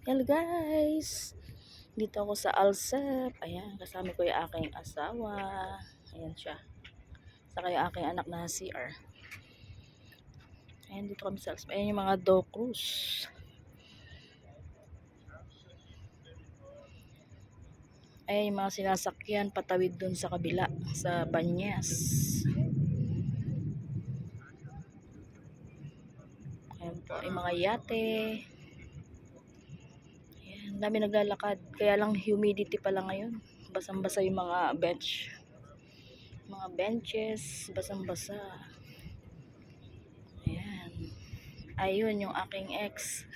Hello guys! Dito ako sa Alsep. Ayan, kasama ko yung aking asawa. Ayan siya. Saka yung aking anak na CR. Ayan, dito kami sa Alsep. Ayan yung mga Docruz. Ayan yung mga sinasakyan patawid dun sa kabila, sa Banyas. Ayan po, yung mga yate. Ayan, dami naglalakad. Kaya lang humidity pala ngayon. Basang-basa yung mga bench. Mga benches, basang-basa. Ayan. Ayun yung aking ex.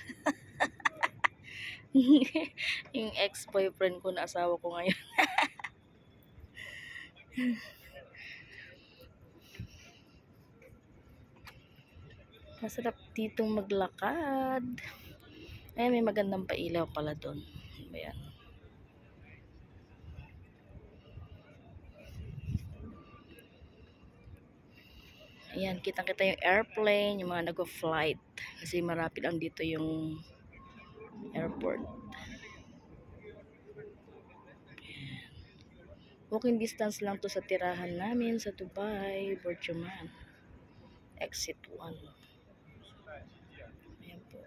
Yung ex-boyfriend ko na asawa ko ngayon. Masarap ditong maglakad. Ay, may magandang pailaw pala doon. Ayan. Ayan, kitang-kita yung airplane, yung mga nag-flight. Kasi marapit lang dito yung airport. Walking distance lang to sa tirahan namin sa Dubai, Borjuman. Exit 1. Ayan po.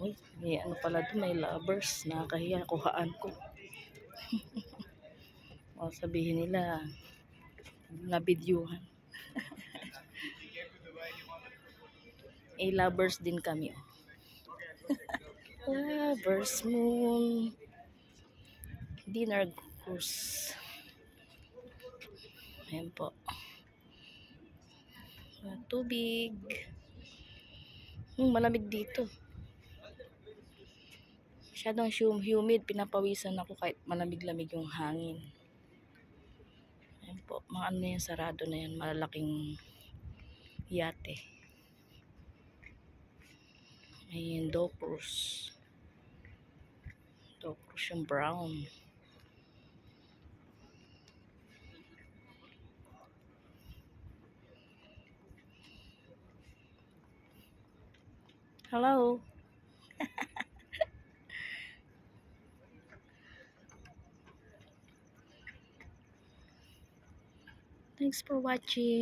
Uy, may ano pala doon, may lovers. Nakakahiya, kuhaan ko. O, sabihin nila, nabidyuhan. Lovers din kami. Lovers moon. Dinner cruise. Ayan po. Tubig. Malamig dito. Masyadong humid. Pinapawisan ako kahit malamig-lamig yung hangin. Ayan po. Mga ano yan, sarado na yan. Malalaking yate. Ayan, Docruz. Docruz yung brown. Hello. Thanks for watching.